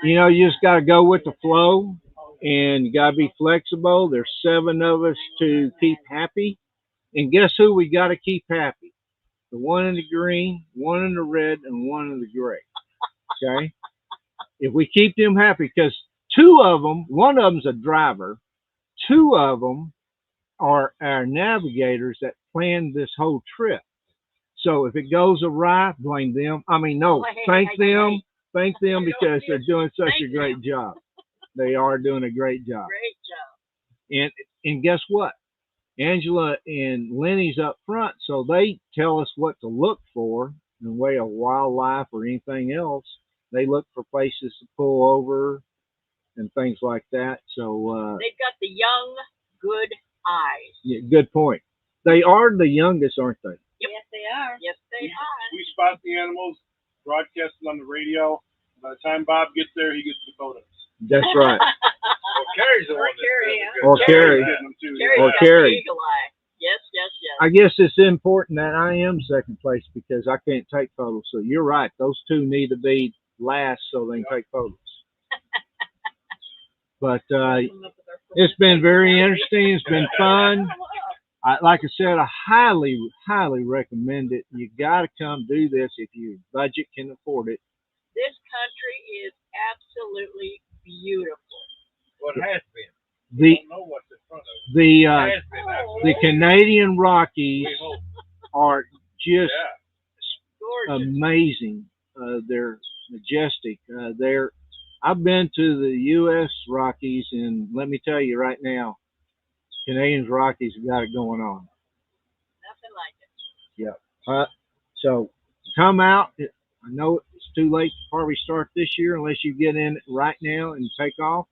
you know, you just got to go with the flow, and you got to be flexible. There's 7 of us to keep happy, and guess who we got to keep happy? The one in the green, one in the red, and one in the gray. Okay, if we keep them happy, because 2 of them, one of them's a driver, 2 of them are our navigators that planned this whole trip. So if it goes awry, blame them. I mean, no, thank them. Thank them because they're doing such a great job. They are doing a great job. Great job. And guess what? Angela and Lennie's up front, so they tell us what to look for in the way of wildlife or anything else. They look for places to pull over and things like that. So They've got the young, good eyes. yeah, good point. They are the youngest, aren't they? Yes, they are. Yes, they are. We spot the animals, broadcast it on the radio. By the time Bob gets there, he gets the photos. That's right. Well, Carrie's the one that Carrie, does Or it. Carrie. Getting them too, Carrie's Or got Carrie. the eagle eye. Yes. I guess it's important that I am second place because I can't take photos. So you're right. Those 2 need to be last so they can take photos. But it's been very interesting. It's been fun. Like I said, I highly, highly recommend it. You got to come do this if your budget can afford it. This country is absolutely beautiful. Well, it has been. The We don't know what's in front of it. It has been, the Canadian Rockies we hope. are just Yeah. Gorgeous. amazing. They're majestic. I've been to the U.S. Rockies, and let me tell you right now, Canadian Rockies have got it going on. Nothing like it. Yeah. So come out. I know it's too late to probably start this year unless you get in right now and take off,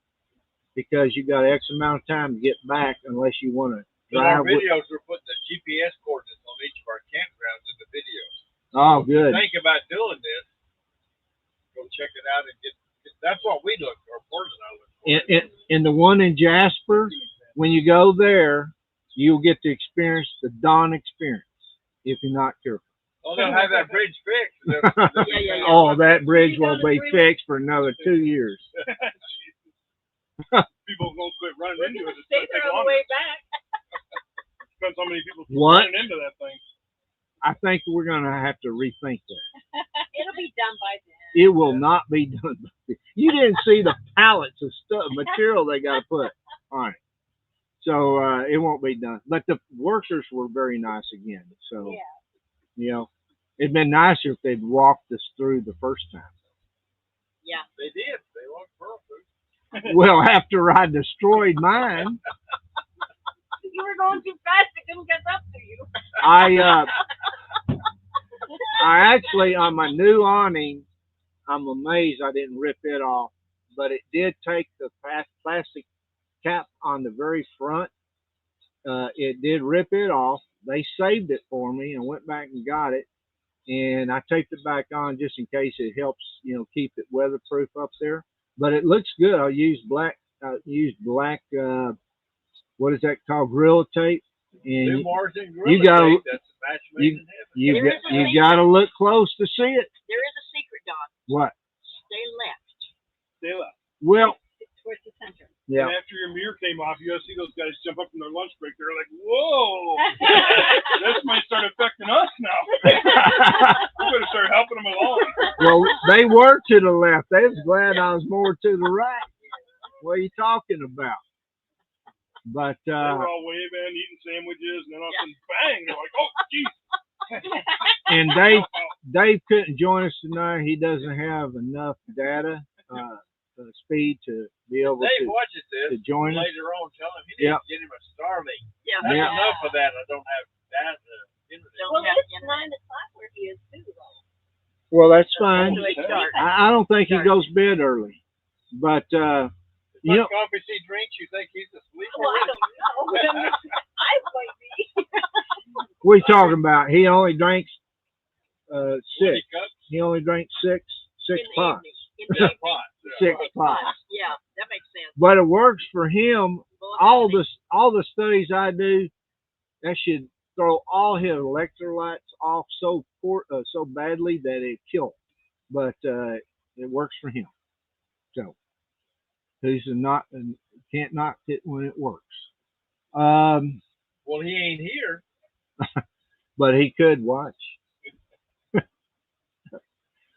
because you got X amount of time to get back unless you want to In our drive. videos, we're putting the GPS coordinates on each of our campgrounds in the videos. Oh, good. Think about doing this. Go check it out and get. That's what we look for. Portland, I look for. In the one in Jasper, when you go there, you'll get to experience the dawn experience if you're not careful. Oh, they'll have that bridge fixed. Yeah. Oh, that bridge will be fixed for another 2 years. People won't quit running We're into going it. to It's stay gonna there take on the longer. way back. Depends how many people keep What? running into that thing. I think we're going to have to rethink that. It'll be done by then. It will not be done. You didn't see the pallets of stuff, material they got to put on it. So it won't be done. But the workers were very nice again. So, you know, it'd been nicer if they'd walked us through the first time. Yeah. They did. They walked perfect. Well, after I destroyed mine, You were going too fast. It couldn't catch up to you. I actually, on my new awning, I'm amazed I didn't rip it off, but it did take the plastic cap on the very front. It did rip it off. They saved it for me and went back and got it, and I taped it back on just in case it helps, you know, keep it weatherproof up there. But it looks good. I used black. What is that called? Grill tape. New And Mars and you Gorilla gotta- tape, that's a match made in heaven. you got to look close to see it. There is a secret, Don. What? Stay left. Stay left. Well, Towards the center. yeah. And after your mirror came off, you gotta see those guys jump up from their lunch break. They're like, whoa, this might start affecting us now. We better start helping them along. Well, they were to the left. They was glad I was more to the right. What are you talking about? But They were all waving, eating sandwiches, and then all of a sudden, bang! They're like, oh, geez. and Dave couldn't join us tonight. He doesn't have enough data speed to be able Dave to watches this. join us. Later on, tell him he needs to get him a Starlink. Yeah. That's Yeah. enough of that. I don't have that internet. Well, it's 9 o'clock where he is too, though. Well, that's fine. So they start. I don't think he goes to bed early, but you know, Coffee, see, drinks. You think he's asleep Well, I already? don't know. I might be. what are you talking about? He only drinks 20 six. cups? He only drinks six In the pots. evening. In the evening. Pot. Six pots. Yeah, that makes sense. But it works for him. Well, All the studies I do, that should throw all his electrolytes off so badly that it kills. But it works for him. So he's can't knock it when it works. Well, he ain't here. But he could watch.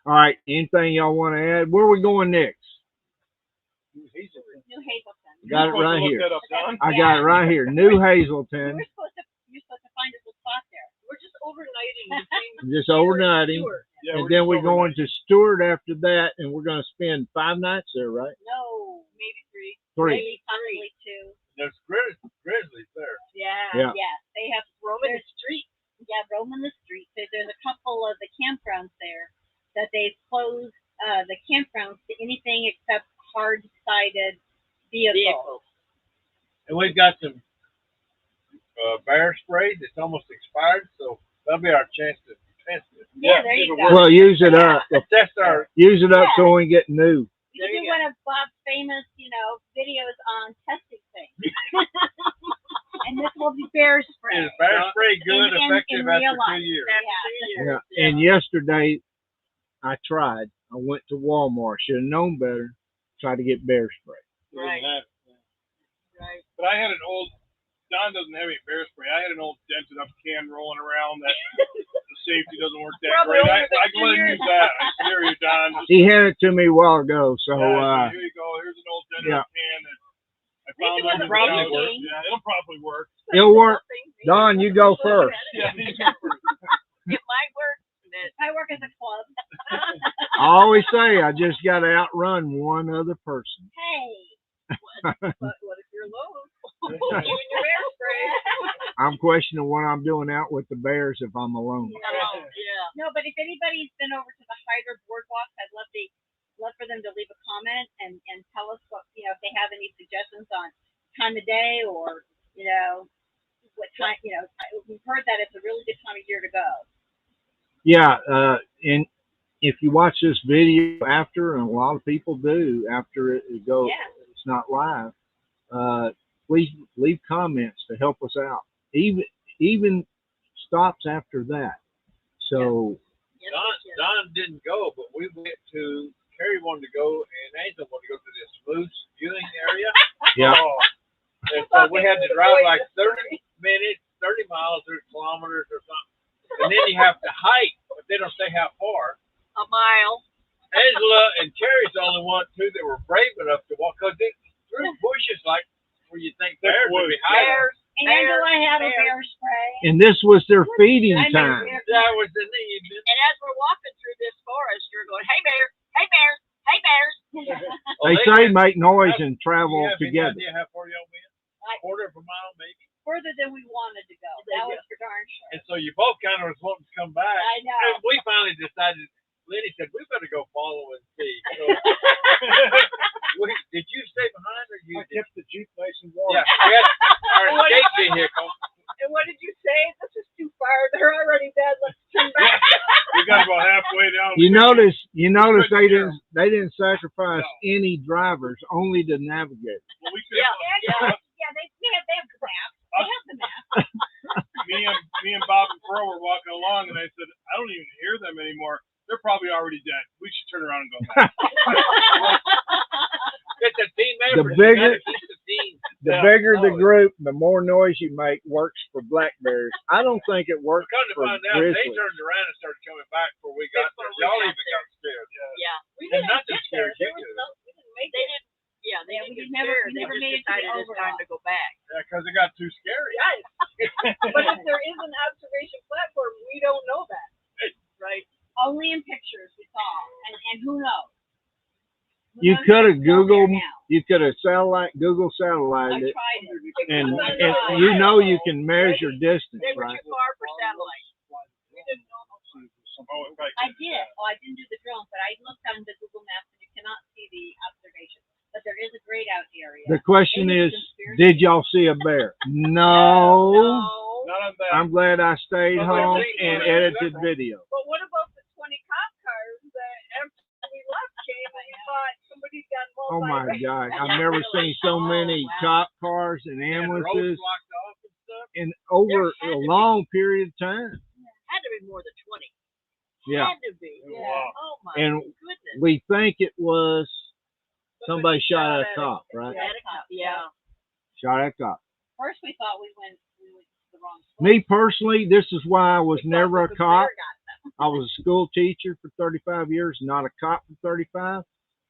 All right. Anything y'all want to add? Where are we going next? New Hazelton. Got it You're supposed to right look here. that up, Don. I got it right here. New Hazelton. You're supposed to find us a spot there. We're just overnighting between Just overnighting. Stewart. Yeah, And then we're just going overnight. to Stewart after that, and we're going to spend 5 nights there, right? No, Maybe 3. 3. maybe possibly 2. There's grizzlies there. Yeah. Yes, they have Roaming the street. roaming the streets. There's a couple of the campgrounds there that they've closed the campgrounds to anything except hard-sided vehicles. And we've got some bear spray that's almost expired, so that'll be our chance to test it. Yeah, there you go. Well, use it up. Test our. Use it up so we can get new. We can do one of Bob's famous, videos on testing things. And this will be bear spray. Is bear spray good, In effective real after life. 2 years? Yeah. Yeah. And yesterday, I tried. I went to Walmart. Should have known better. Tried to get bear spray. Right. Right. But I had an old. Don doesn't have any bear spray. I had an old dented up can rolling around that the safety doesn't work that Probably great. I can let him use that. I hear you, Don. He handed it to me a while ago, so Here you go. Here's an old dented up can that I found it was under the probably couch. working. Yeah, it'll probably work. it'll work. Don, you go first. Yeah, he's good for It might work. I work at the club. I always say I just got to outrun one other person. Hey. But what if you're alone? Even your bear spray. I'm questioning what I'm doing out with the bears if I'm alone. Yeah. No, but if anybody's been over to the Hyder boardwalk, I'd love for them to leave a comment and tell us what, if they have any suggestions on time of day or, what time, we've heard that it's a really good time of year to go. Yeah, and if you watch this video after, and a lot of people do after it goes, it's not live. Please leave comments to help us out. Even stops after that. So Don didn't go, but we went to. Carrie wanted to go, and Angel wanted to go to this moose viewing area. Yeah. And so we had to drive like 30 minutes, 30 miles, or kilometers, or something. And then you have to hike, but they don't say how far. A mile. Angela and Carrie's the only one, too, that were brave enough to walk, because it's through bushes like where you think bears would be hiding. Bears. Angela had a bear spray. and this was their feeding time. That was in the evening. And as we're walking through this forest, you're going, hey, bear, hey, bears, hey, bears. They say make noise and travel You have together. any idea how far y'all went? A quarter of a mile, maybe? Further than we wanted to go. That was for darn sure. And so you both kind of was wanting to come back. I know. And we finally decided, Lennie said, we better go follow and see. So, did you stay behind or you? I kept the Jeep nice and warm. Yeah, we had our escape vehicle. And what did you say? This is too far. They're already dead. Let's turn back. We got about halfway down. You notice they didn't sacrifice any drivers, only the navigators. Well, we could have, Yeah, they have the map. They have the map. me and Bob and Pearl were walking along, and I said, I don't even hear them anymore. They're probably already dead. We should turn around and go back. It's a team effort. The bigger- You gotta keep the team. The bigger the group, the more noise you make works for black bears. I don't think it works Come to for find out, they grizzlies. turned around and started coming back before we got there. Before we Y'all got even got scared. Yeah. We And didn't not get just there. scared, you We did. didn't make it. They didn't. Yeah, they Yeah, didn't we get never- scared. we They never just made it to the decided it's time overall. to go back. Yeah, because it got too scary. Yes. But if there is an observation platform, we don't know that. Right? Only in pictures we saw. And who knows? Who You knows could if have it's still there Googled, now? you could have Google I satellite it, tried it. and Right. you know you can measure distance, They were right? too far for satellite. We didn't know. Oh, it probably I did. Oh, I didn't do the drone, but I looked on the Google Maps and you cannot see the observation. But there is a grayed out area. The question Maybe is, it's conspiracy. did y'all see a bear? No. No. None of that. I'm glad I stayed Well, home they- and they- edited they- video. But what about the 20 cop cars that after we left came and you thought somebody's got Oh my multi-racial? God, I've never seen so many cop cars and And roads ambulances blocked off and stuff. in over There had a to be. long period of time. Had to be more than 20. Yeah, Had to be. Wow. Oh my and goodness. we think it was somebody shot at a cop, right? At a cop. Yeah. Shot at a cop. First we thought we went the wrong place. Me personally, this is why I was We never thought a the cop. bear got them. I was a school teacher for 35 years, not a cop for 35,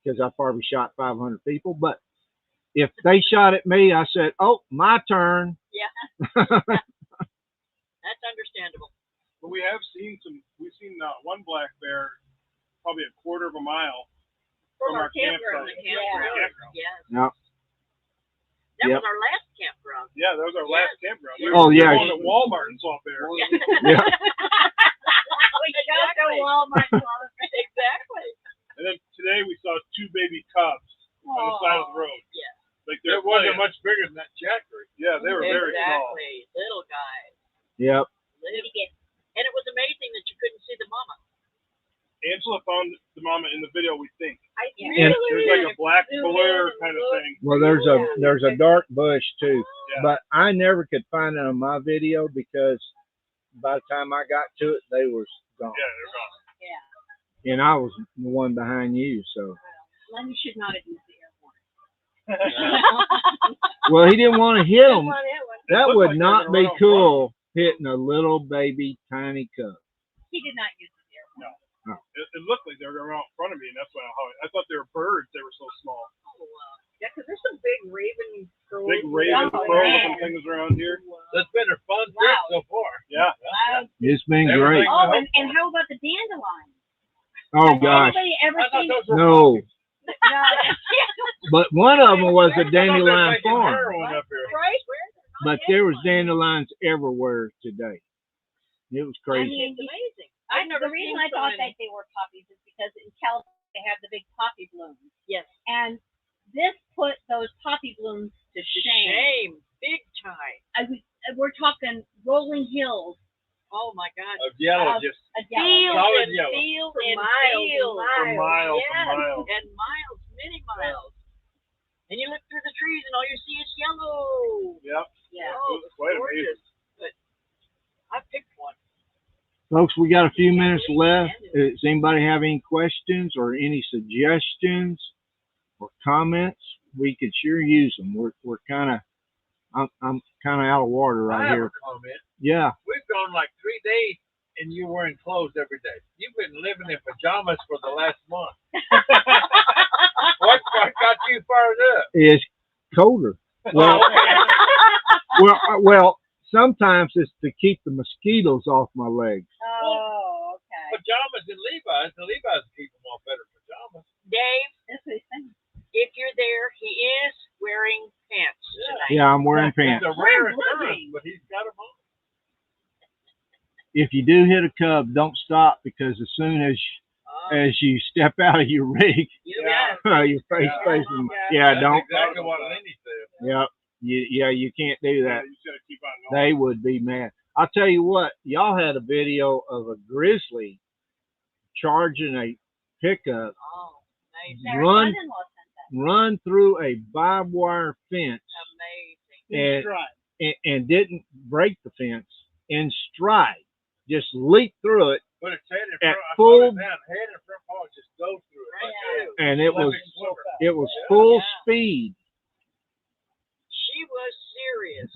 because I probably shot 500 people. But if they shot at me, I said, "Oh, my turn." Yeah. That's understandable. But we have seen we've seen one black bear probably a quarter of a mile From our campground. campground. Yeah. Yes. Yep. That Yep. was our last campground. Yeah, that was our last campground. We Oh, were yeah. going to Walmart and saw a bear. Yeah. Yeah. We got to Walmart. Exactly. And then today we saw two baby cubs on the side of the road. Yeah. Like It wasn't much bigger than that Jackery. Yeah, they were very small. Exactly. Little guys. Yep. And it was amazing that you couldn't see the mama. Angela found the mama in the video, we think. I And- There's like a black blur kind of thing. Well, there's a dark bush too, Yeah. but I never could find it on my video because by the time I got to it, they was gone, Yeah, they're gone. Yeah. and I was the one behind you. So Lennie should not have used the air horn. Well, he didn't want to hit them. Come on, that one. That looked would like they were not gonna be run off cool hitting a little baby tiny cub. He did not use the deer. Oh. It looked like they were going to run out in front of me, and that's why I thought they were birds. They were so small. Yeah, because there's some big raven crows. Big raven Oh, crow man. looking things around here. That's been a fun trip so far. Yeah. It's been Everything- great. Oh, and how about the dandelions? Oh Has gosh, anybody ever I thought seen? those were no. No. But one of them was a They're dandelion making farm. heroin up here. Right? But there was dandelions everywhere today. It was I crazy. mean, It's amazing. the reason I thought that they were poppies is because in California they have the big poppy blooms, Yes. and this put those poppy blooms to shame. Big time. We're talking rolling hills Oh my God. Of yellow, just of Fields yellow. Solid and yellow. fields For and miles and fields. For miles Yes. and miles. And miles, many miles. And you look through the trees and all you see is yellow. Yep. Yeah. Oh, It was quite gorgeous. But I picked one. Folks, we got a few minutes left. Does anybody have any questions or any suggestions or comments? We could sure use them. We're kind of, I'm kind of out of water I right have here. a comment. Yeah. We've gone like 3 days and you're wearing clothes every day. You've been living in pajamas for the last month. What got you fired up? It's colder. Well, well, sometimes it's to keep the mosquitoes off my legs. Oh, okay. Pajamas and Levi's. The Levi's keep them off better pajamas. Dave, That's what he's saying. if you're there, he is wearing pants tonight. Yeah, I'm wearing pants. It's a rare occurrence, but he's got them on. If you do hit a cub, don't stop, because as soon as you step out of your rig, your face facing, That's don't. exactly what Lennie said. Yep. You can't do Yeah, that. you just got to keep on going. They would be mad. I'll tell you what, y'all had a video of a grizzly charging a pickup, Oh, nice. Their Run. son-in-law sent that. run through a barbed wire fence, Amazing. and didn't break the fence in stride. Just leap through it, But it's head in At front. I full- saw it now. Head in front paw just go through it. Like that. and it was Olympic swimmer. full Yeah. speed. She was serious.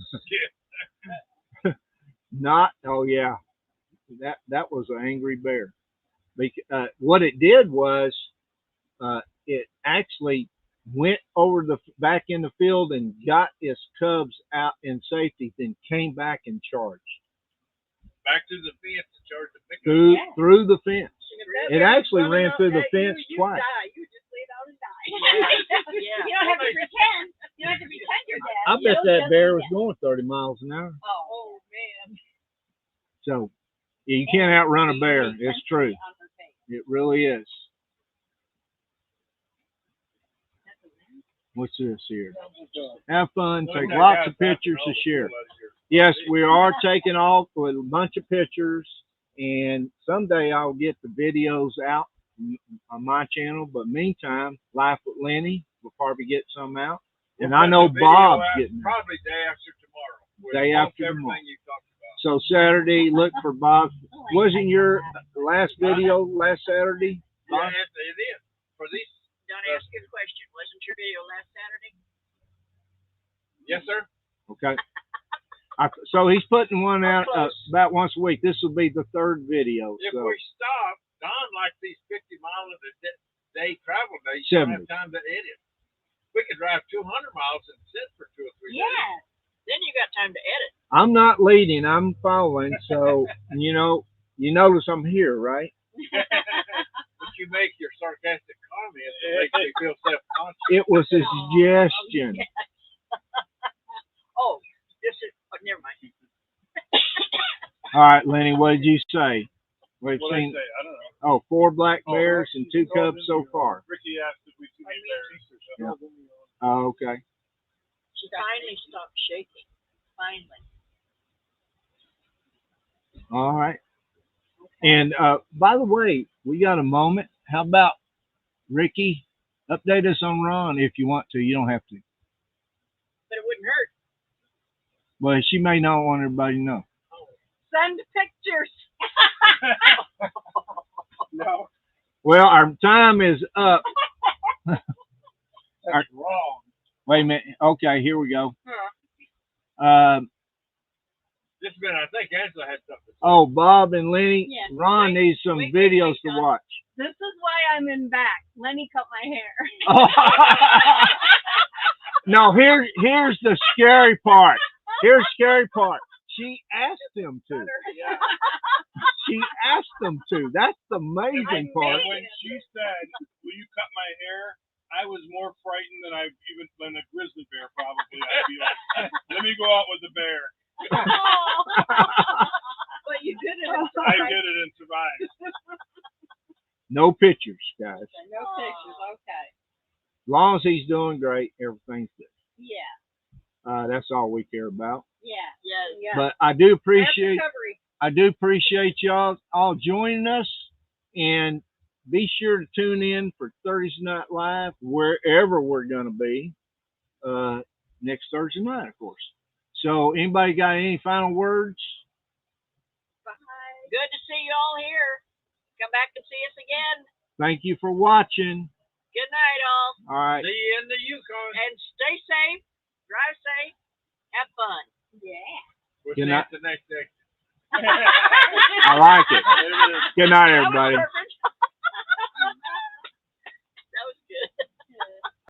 Not, oh yeah, that was an angry bear. What it did was, it actually went over back in the field and got its cubs out in safety, then came back and charged Back to the fence to charge the pickup. through the fence. If that It bear actually was running ran up through the at fence you, twice. Die. You just lay down and die. You don't have to pretend. You don't have to pretend you're dead. I bet You'll that just bear be was dead. going 30 miles an hour. Oh, Man. So you can't outrun a bear. It's true. On her face. It really is. What's this here? Have fun. Take lots of pictures to share. Yes, we are taking off with a bunch of pictures, and someday I'll get the videos out on my channel. But meantime, Life with Lennie, we'll probably get some out. And I know Bob's getting it. Probably day after tomorrow. with Day almost after everything tomorrow. you talked about. So Saturday, look for Bob. Wasn't your last video last Saturday? Yeah, it is. For these, Don't ask you a question. Wasn't your video last Saturday? yes, sir. Okay. So he's putting one out about once a week. This will be the third video. If So we stop, Don likes these 50 miles a day travel days. You don't 70. have time to edit. We could drive 200 miles and sit for 2 or 3 days. Yeah. Then you got time to edit. I'm not leading, I'm following. So, you notice I'm here, right? But you make your sarcastic comments and make me feel self-conscious. It was a suggestion. Oh, this is. Oh, never mind. All right, Lennie, what did you say? We've What did I seen, say? I don't know. 4 black bears and 2 cubs so far. Ricky asked if we see any bears. Oh, okay. She finally stopped shaking. Finally. All right. And by the way, we got a moment. How about Ricky? Update us on Ron if you want to. You don't have to. But it wouldn't hurt. Well, she may not want everybody to know. Send pictures. No, Well, our time is up. That's wrong. Wait a minute. Okay, here we go. This man, I think Angela had something to say. Oh, Bob and Lennie, Yeah. Ron needs some videos to John. watch. This is why I'm in back. Lennie cut my hair. No, here's the scary part. Here's the scary part. She asked him to. Yeah. She asked them to. That's the amazing part. When she said, "Will you cut my hair?" I was more frightened than than a grizzly bear probably. I'd be like, "Let me go out with the bear." But you did it. I did it and survived. No pictures, guys. No pictures. Okay. As long as he's doing great, everything's good. Yeah. That's all we care about. Yeah. Yeah. But I do Fast appreciate recovery. y'all all joining us, and be sure to tune in for Thursday Night Live wherever we're going to be next Thursday night, of course. So, anybody got any final words? Good to see you all here. Come back and see us again. Thank you for watching. Good night, all. All right. See you in the Yukon. And stay safe. Drive safe. Have fun. Yeah. We'll Good see you night. at the next section. I like it. Good night, everybody.